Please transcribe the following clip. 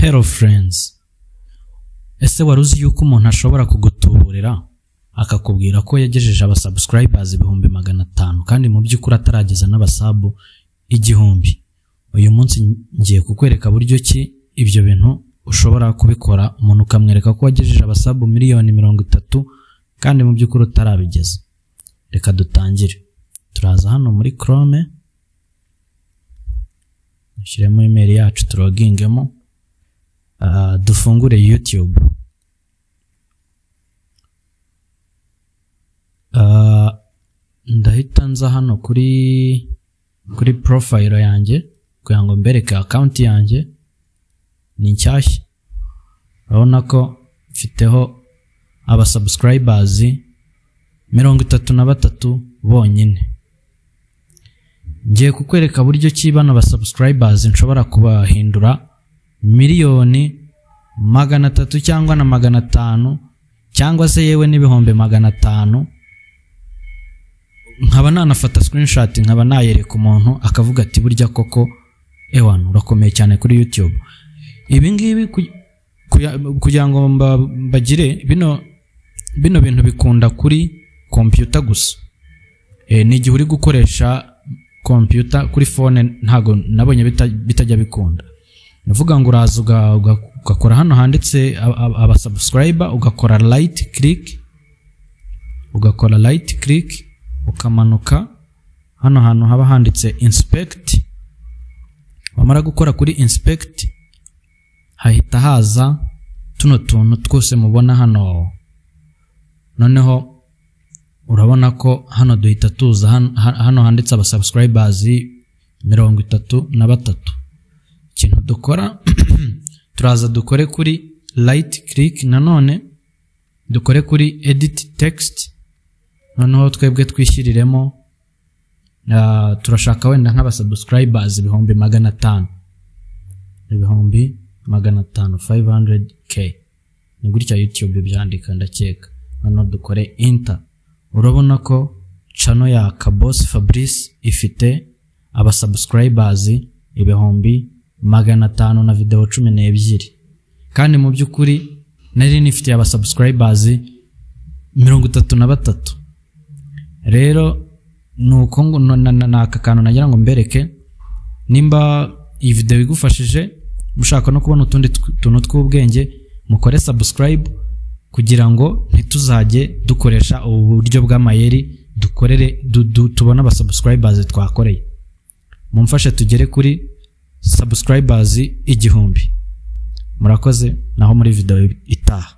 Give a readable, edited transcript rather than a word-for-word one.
Hello friends. Ese waruzi yuko umuntu ashobora kugutuburira akakubwira ko yagejeje abasubscribers 500 kandi mu by'ukuri atarageza n'abasabu 1000. Uyu munsi ngiye kukwereka buryo ki ibyo bintu ushobora kubikora umuntu ukamwereka ko wagejeje abasabu 30,000 kandi mu by'ukuri utarabigeza. Reka dutangire. Turaza hano muri Chrome. Shiremo email yacu turogingemo. Dufungure YouTube. Ndahita nza hano kuri profile yanjye kugira ngo mbereke account yanjye ni nshyashya. Urabona ko mfiteho abasubscribers 33 bonyine. Ngiye kukwereka buryo ki bano abasubscribers nshobora kubahindura 1,300,000 cyangwa na 500 cyangwa se yewe n'ibihumbi 500. Nkaba nanafata screenshot nkaba nayereka umuntu akavuga ati burya koko ewana urakomeye cyane kuri YouTube. Ibi ngibi kugira ngo mbagire bino bintu bikunda kuri computer gusa. N'igihe uri gukoresha computer kuri phone ntago nabonye bitajya bikunda. Navuga ngo uraza ugakora hano handitse abasubscriber ugakora right click ukamanuka hano hantu haba handitse inspect. Wamara gukora kuri inspect hahita haza tuno tuntu twose mubona hano. Noneho urabona ko hano duhita tuza hano handitse abasubscribers 33. Ikintu dukora turaza dukore kuri right click, nanone dukore kuri edit text. Noneho twebwe twishiriremo turashaka wenda nk'abasubscribers 500,000 500k. Ni gutya YouTube byandika ndakeka. Hano dukore enter. Urabona ko channel ya Kaboss Fabrice ifite abasubscribers 500,000 na video 12. Kandi mu by'ukuri nari nifite abasubscribers 33. Rero nuko ngo naka kantu nagira ngo mbereke nimba iyi video igufashije mushaka no kubona utundi tuntu tw'ubwenge mukore subscribe kugira ngo ntituzajye dukoresha uburyo bw'amayeri dukorere tubona abasubscribers twakoreye. Mumfashe tugere kuri subscribers 1000. Murakoze naho muri video itaha.